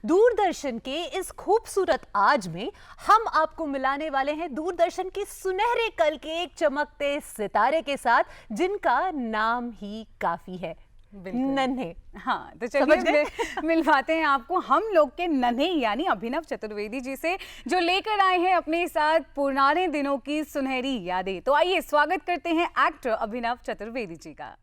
दूरदर्शन के इस खूबसूरत आज में हम आपको मिलाने वाले हैं दूरदर्शन के सुनहरे कल के एक चमकते सितारे के साथ, जिनका नाम ही काफी है, नन्हे। हाँ, तो चलिए मिलवाते हैं आपको हम लोग के नन्हे यानी अभिनव चतुर्वेदी जी से, जो लेकर आए हैं अपने साथ पुराने दिनों की सुनहरी यादें। तो आइए स्वागत करते हैं एक्टर अभिनव चतुर्वेदी जी का।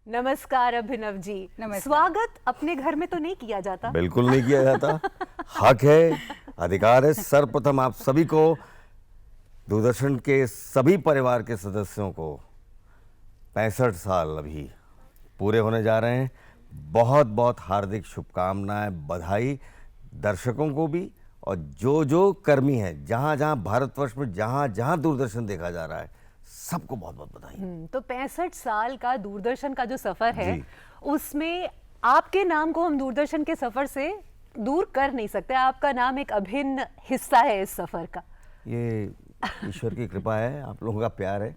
नमस्कार अभिनव जी। नमस्कार। स्वागत अपने घर में तो नहीं किया जाता? बिल्कुल नहीं किया जाता। हक है, अधिकार है। सर्वप्रथम आप सभी को, दूरदर्शन के सभी परिवार के सदस्यों को 65 साल अभी पूरे होने जा रहे हैं। बहुत बहुत हार्दिक शुभकामनाएं, बधाई दर्शकों को भी, और जो कर्मी हैं जहां जहां भारतवर्ष में जहां जहां दूरदर्शन देखा जा रहा है, सबको बहुत बहुत बधाई। तो 65 साल का दूरदर्शन का जो सफर है, उसमें आपके नाम को हम दूरदर्शन के सफर से दूर कर नहीं सकते। आपका नाम एक अभिन्न हिस्सा है इस सफर का। ये ईश्वर की कृपा है, आप लोगों का प्यार है।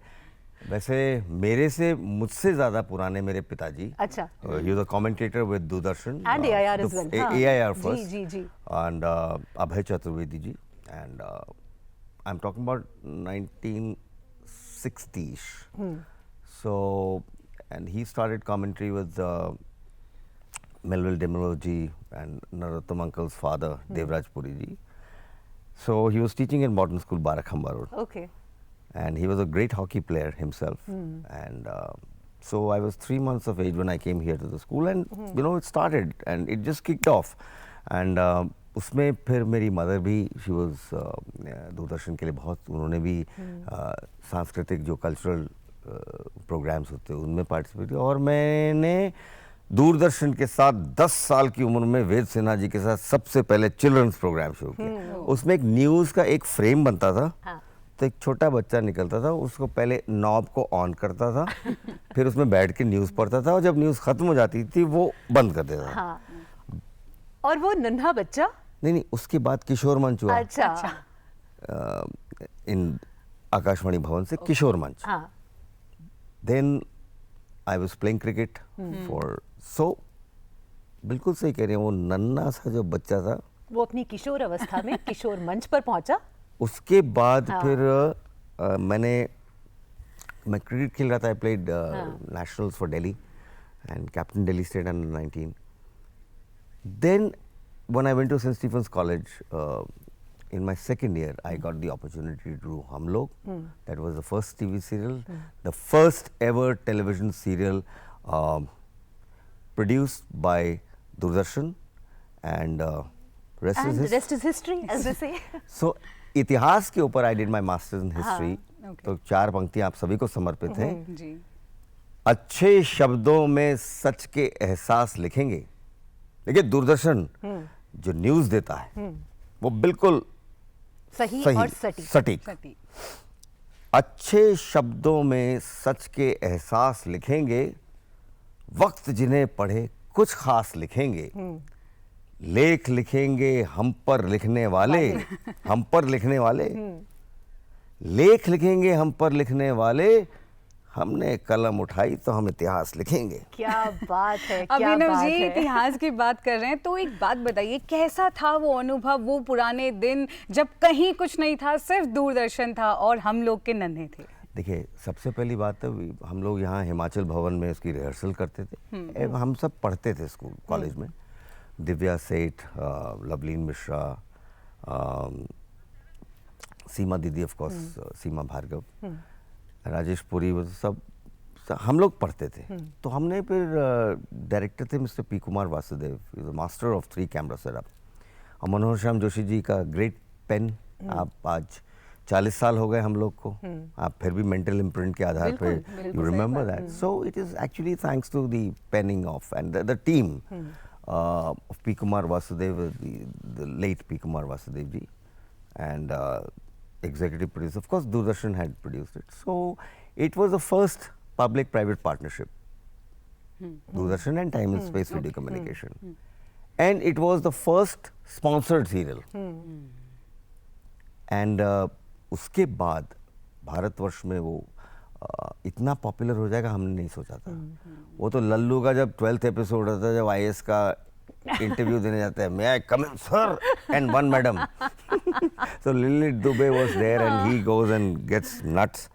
वैसे मेरे से मुझसे ज्यादा पुराने मेरे पिताजी, अच्छा, he was a commentator with Doordarshan and AIR as well, AIR first, ji and Abhay Chaturvedi ji, and I'm talking about 1960s. So, and he started commentary with Melville Demolo ji and Narottam uncle's father, Devraj Puri ji. So he was teaching in modern school, Barakhamba Road. Okay. And he was a great hockey player himself. And so I was 3 months of age when I came here to the school, and you know, it started and it just kicked off. And उसमें फिर मेरी mother भी, she was Doordarshan के लिए बहुत, उन्होंने भी सांस्कृतिक जो कल्चरल प्रोग्राम्स होते हैं उनमें पार्टिसिपेट किया। और मैंने दूरदर्शन के साथ 10 साल की उम्र में वेद सिन्हा जी के साथ सबसे पहले चिल्ड्रंस प्रोग्राम शुरू किया। उसमें एक न्यूज़ का एक फ्रेम बनता था। तो एक छोटा बच्चा निकलता था, उसको पहले नॉब को ऑन करता था, फिर उसमें बैठ के न्यूज़ पढ़ता था, और जब न्यूज़ खत्म हो जाती थी वो बंद कर देता था। और वो नन्हा बच्चा? नहीं, उसके बाद किशोर मंच हुआ। अच्छा। इन आकाशवाणी भवन से किशोर मंच। Then I was playing cricket for, so बिल्कुल सही कह रहे हैं, वो नन्हा सा जो बच्चा था वो अपनी किशोर अवस्था में किशोर मंच पर पहुंचा। उसके बाद फिर मैं क्रिकेट खेल रहा था। I played nationals for Delhi and captain Delhi state under 19। Then, when I went to St. Stephen's College, in my second year, I got the opportunity to do Hum Log. That was the first TV serial, the first ever television serial produced by Doordarshan, and rest is history, as they say. So, इतिहास के ऊपर I did my masters in history. तो 4 पंक्तियां आप सभी को समर्पित हैं। अच्छे शब्दों में सच के एहसास लिखेंगे। देखिए, दूरदर्शन जो न्यूज़ देता है वो बिल्कुल सही और सटीक। अच्छे शब्दों में सच के एहसास लिखेंगे, वक्त जिन्हें पढ़े कुछ खास लिखेंगे, लेख लिखेंगे हम पर लिखने वाले, हम पर लिखने वाले, लेख लिखेंगे हम पर लिखने वाले, हमने कलम उठाई तो हम इतिहास लिखेंगे। क्या बात है, क्या अभिनव बात जी है। इतिहास की बात कर रहे हैं तो एक बात बताइए, कैसा था वो अनुभव, वो पुराने दिन जब कहीं कुछ नहीं था, सिर्फ दूरदर्शन था और हम लोग के नन्हे थे? देखिए, सबसे पहली बात है, हम लोग यहाँ हिमाचल भवन में उसकी रिहर्सल करते थे। हम सब पढ़ते थे स्कूल कॉलेज में। दिव्या सेठ, लवलीन मिश्रा, सीमा दीदी, ऑफ कोर्स सीमा भार्गव, राजेश पुरी, वो सब हम लोग पढ़ते थे। तो हमने फिर डायरेक्टर थे mister P Kumar Vasudev, is a master of 3 camera setup. और मनोहर श्याम जोशी जी का ग्रेट पेन। आप आज 40 साल हो गए हम लोग को, आप फिर भी मेंटल इम्प्रिंट के आधार पे you remember that. So it is actually thanks to the penning of and the team of P Kumar Vasudev, the late P Kumar Vasudev ji, and executive producer. Of course, Doordarshan had produced it. So it was the first public-private partnership. Doordarshan and Time and Space Video Communication. And it was the first sponsored serial. And उसके बाद भारतवर्ष में वो इतना popular हो जाएगा हमने नहीं सोचा था। वो तो लल्लू का जब 12th एपिसोड होता है, जब आईएएस का इंटरव्यू देने जाता है, may I come in sir and one madam, so Lily Dubey was there and he goes and gets nuts.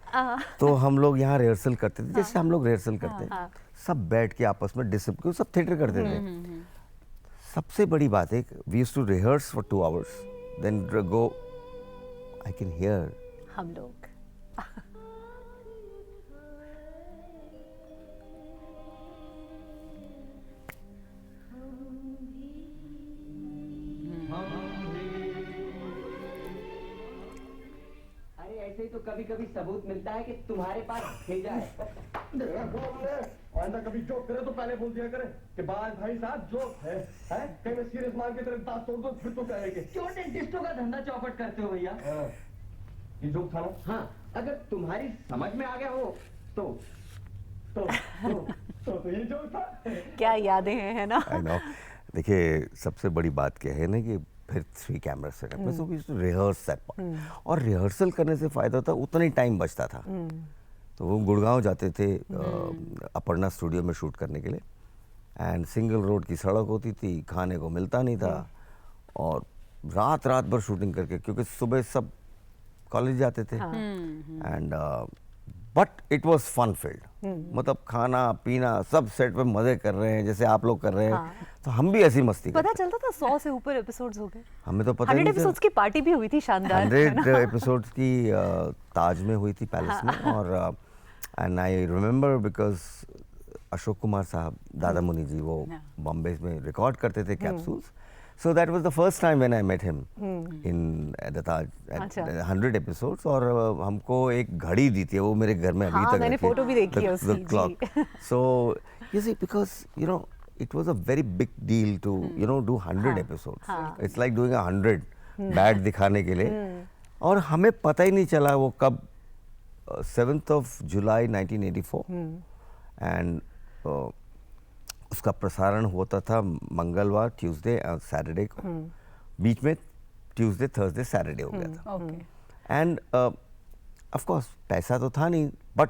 तो हम लोग यहाँ रिहर्सल करते थे, जैसे हम लोग रिहर्सल करते हैं, सब बैठ के आपस में डिसिप्लिन, सब थिएटर करते थे। सबसे बड़ी बात है, we used to rehearse for 2 hours, then go, I can hear हम लोग ऐसे ही तो कभी कभी सबूत मिलता है कि तुम्हारे पास भेजा है। आइंदा कभी जोक करे तो पहले बोल दिया करे कि बाल भाई साहब जोक है? कहीं मैं सीरियस मान के तेरे दांत तोड़ दो फिर तो कहेंगे क्यों डेंटिस्टों का धंधा चौपट करते हो भैया? ये जोक था ना? हाँ, अगर तुम्हारी समझ में आ गया हो तो ये जोक था। क्या यादें हैं, है ना? I know. देखिए, सबसे बड़ी बात क्या है ना कि फिर 3 कैमरा सेटअप में, so we used to rehearse that part. और रिहर्सल करने से फ़ायदा था, उतना ही टाइम बचता था। तो वो गुड़गांव जाते थे अपर्णा स्टूडियो में शूट करने के लिए, एंड सिंगल रोड की सड़क होती थी, खाने को मिलता नहीं था, और रात भर शूटिंग करके, क्योंकि सुबह सब कॉलेज जाते थे, and but it was fun field. मतलब खाना पीना सब सेट पे मजे कर रहे हैं जैसे आप लोग कर रहे हैं, तो हम भी ऐसी मस्ती पता करते। चलता था 100 से ऊपर एपिसोड्स हो गए। हमें तो पता 100 नहीं एपिसोड्स की पार्टी भी हुई थी शानदार, है ना? 100 एपिसोड्स की ताज में हुई थी, पैलेस में। और and I remember because Ashok Kumar साहब, दादा मुनि जी, वो बॉम्बे में रिकॉर्ड करते थे capsules. So that was the first time when I met him in the Taj at 100 episodes। और हमको एक घड़ी दी थी, वो मेरे घर में अभी तक मैंने रखी है, फोटो भी देखी है उसकी, the clock। So you see, because you know it was a very big deal to do 100 episodes। It's like doing 100 bat दिखाने के लिए, और हमें पता ही नहीं चला वो कब 7th of July 1984, एंड उसका प्रसारण होता था मंगलवार, ट्यूसडे और सैटरडे को। बीच में ट्यूसडे, थर्सडे, सैटरडे हो गया था। एंड ऑफ कोर्स पैसा तो था नहीं, बट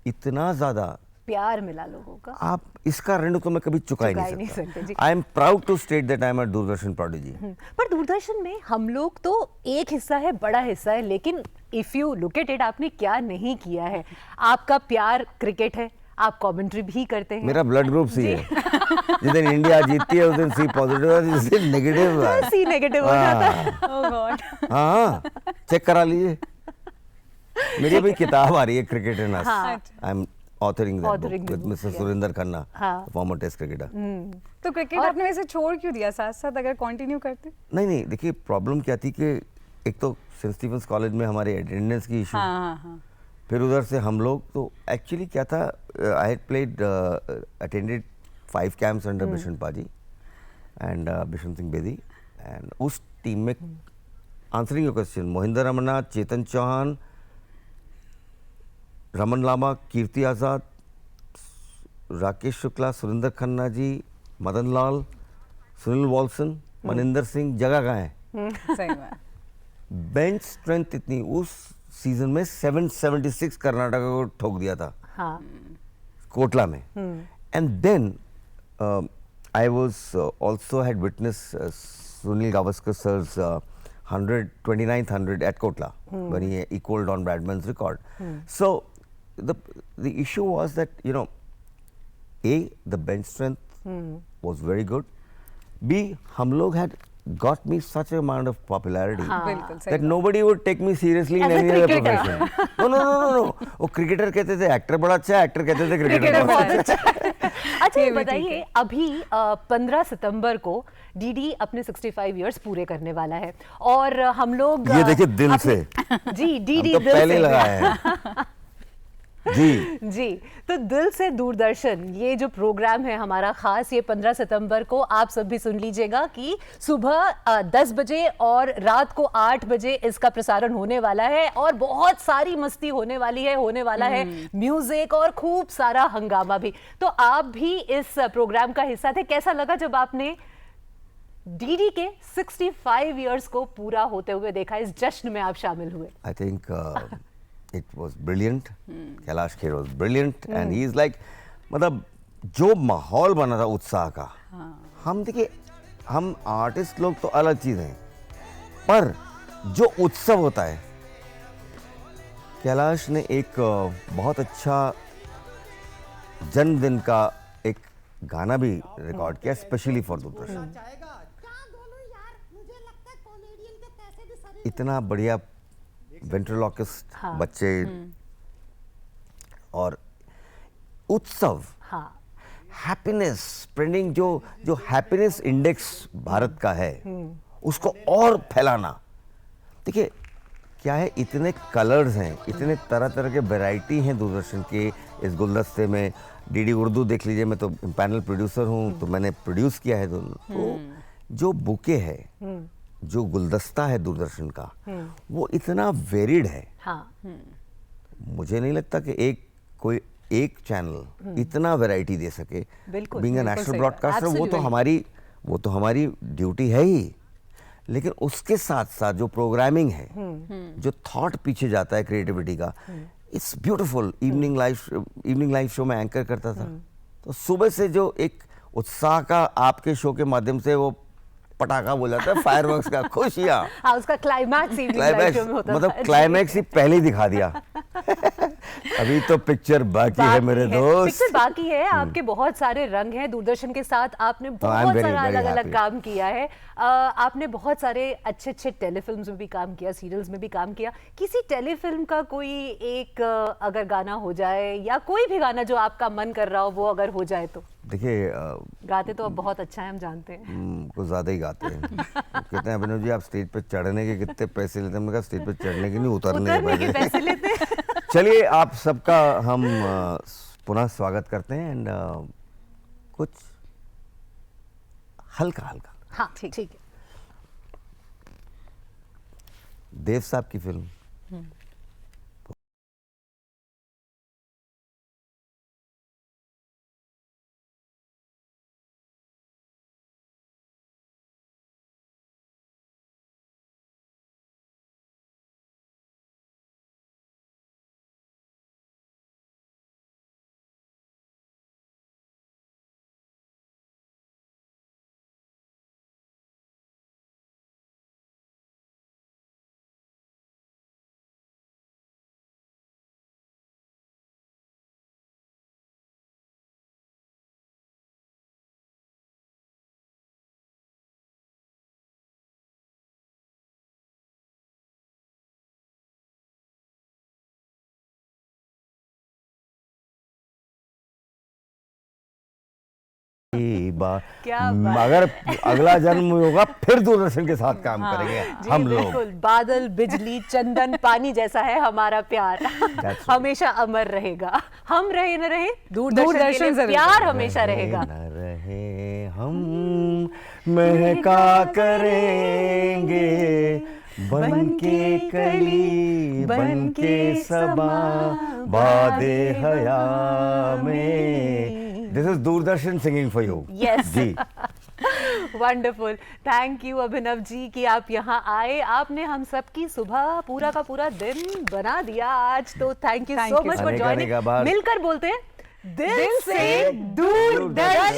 इतना ज़्यादा प्यार मिला लोगों का, आप इसका ऋण तो मैं कभी चुका ही नहीं सकते जी। सकता। I am proud to state that I am a Doordarshan prodigy. पर दूरदर्शन में हम लोग तो एक हिस्सा है, बड़ा हिस्सा है, लेकिन if you look at it, आपने क्या नहीं किया है। आपका प्यार क्रिकेट है, आप कमेंट्री भी करते हैं। मेरा ब्लड ग्रुप सी है। जिस दिन इंडिया जीतती है उस दिन सी पॉजिटिव है, जिस दिन नेगेटिव है सी नेगेटिव हो जाता है। ओह गॉड। हाँ, चेक करा लीजिए। मेरी अभी किताब आ रही है, cricket in us. I am authoring that book with mister Surendra Khanna, former test cricketer. तो क्रिकेट आपने वैसे छोड़ क्यों दिया, साथ साथ अगर कंटिन्यू करते? नहीं, देखिए प्रॉब्लम क्या थी कि एक तो सेंट स्टीफेंस कॉलेज में हमारे अटेंडेंस की इशू, फिर उधर से हम लोग, तो एक्चुअली क्या था, I had played attended 5 camps under Bishan Paaji and Bishan Singh Bedi, and उस टीम में, answering your question, Mohinder Ramanna, Chetan Chauhan, Raman Lamba, Kirti Azad, Rakesh Shukla, Surinder Khanna ji, Madan Lal, Sunil Valson, Maninder Singh, जगह कहाँ है? सही बात। बेंच स्ट्रेंथ इतनी, उस सीजन में 776 कर्नाटका को ठोक दिया था, कोटला में। And then I was also had witness Sunil Gavaskar sir's 129th 100 at Kotla when he equaled on Bradman's record। So the issue was that the bench strength was very good, B, हम लोग had got me such a amount of popularity that nobody would take me seriously in any other profession। No, वो cricketer कहते थे actor बड़ा अच्छा है, actor कहते थे क्रिकेटर बहुत अच्छा है। अच्छा, ये बताइए, अभी 15 सितंबर को डीडी अपने 65 इयर्स पूरे करने वाला है, और हम लोग ये देखिए दिल से जी, डीडी हम तो दिल पहले से लगाए हैं। जी जी, तो दिल से दूरदर्शन ये जो प्रोग्राम है हमारा खास, ये 15 सितंबर को आप सब भी सुन लीजिएगा कि सुबह 10 बजे और रात को 8 बजे इसका प्रसारण होने वाला है और बहुत सारी मस्ती होने वाली है, होने वाला है म्यूजिक और खूब सारा हंगामा भी। तो आप भी इस प्रोग्राम का हिस्सा थे, कैसा लगा जब आपने डीडी के 65 इयर्स को पूरा होते हुए देखा, इस जश्न में आप शामिल हुए? I think it was brilliant. Kailash Kher was brilliant and he is like, मतलब जो माहौल बना था उत्साह का, हम देखिए, हम आर्टिस्ट लोग तो अलग चीज हैं, पर जो उत्सव होता है, कैलाश ने एक बहुत अच्छा जन्मदिन का एक गाना भी रिकॉर्ड किया स्पेशली फॉर दूरदर्शन। इतना बढ़िया वेंट्रोलॉकिस्ट बच्चे और उत्सव, हाँ, हैप्पीनेस स्प्रेडिंग, जो हैप्पीनेस इंडेक्स भारत का है उसको और फैलाना। देखिए क्या है, इतने कलर्स हैं, इतने तरह तरह के वैरायटी हैं दूरदर्शन के इस गुलदस्ते में। डीडी उर्दू देख लीजिए, मैं तो पैनल प्रोड्यूसर हूँ, तो मैंने प्रोड्यूस किया है दोनों। तो जो बुके है, जो गुलदस्ता है दूरदर्शन का, वो इतना वेरिड है। हाँ, मुझे नहीं लगता कि कोई एक चैनल इतना वैरायटी दे सके। बिल्कुल, बीइंग अ बिल्कुल नेशनल सही ब्रॉडकास्टर, बात, वो तो हमारी ड्यूटी है ही, लेकिन उसके साथ साथ जो प्रोग्रामिंग है, जो थॉट पीछे जाता है क्रिएटिविटी का, it's beautiful. Evening live show में एंकर करता था, तो सुबह से जो एक उत्साह का आपके शो के माध्यम से वो पटाखा बोल जाता है, फायरवर्क्स का, खुशियाँ, हाँ, उसका क्लाइमैक्स में होता मतलब था। क्लाइमैक्स ही पहले ही दिखा दिया। अभी तो पिक्चर बाकी है मेरे दोस्त। पिक्चर बाकी है, आपके बहुत सारे रंग हैं दूरदर्शन के साथ, आपने I'm बहुत very, सारा very अलग अलग happy. काम किया है। आपने बहुत सारे अच्छे अच्छे टेलीफिल्म्स में भी काम किया, सीरियल्स में भी काम किया। किसी टेलीफिल्म का कोई एक अगर गाना हो जाए, या कोई भी गाना जो आपका मन कर रहा हो, वो अगर हो जाए तो? देखिए गाते तो अब बहुत अच्छा है, हम जानते हैं। कुछ ज्यादा ही गाते हैं। कहते हैं अभिनव जी आप स्टेज पे चढ़ने के कितने पैसे लेते हैं? मैंने कहा स्टेज पे चढ़ने के नहीं, उतरने के पैसे लेते हैं। चलिए आप सबका हम पुनः स्वागत करते हैं एंड कुछ हल्का हल्का हाँ, ठीक है। देव साहब की फिल्म क्या बात। अगर अगला जन्म होगा फिर दूरदर्शन के साथ काम करेंगे जी, हम लोग। बिल्कुल, बादल, बिजली, चंदन, पानी जैसा है हमारा प्यार। right. हमेशा अमर रहेगा। हम रहे न रहे, दूरदर्शन के लिए जरूर प्यार हमेशा रहेगा। न रहे हम महका करेंगे, बनके कली बनके सबा बादे हया में। This is Doordarshan singing for you. Yes. जी wonderful, thank you Abhinav ji कि आप यहाँ आए। आपने हम सबकी सुबह पूरा का पूरा दिन बना दिया आज, तो thank you Thank so you. Much for आने का जॉइनिंग। बाद मिलकर बोलते हैं दिल से दूरदर्शन।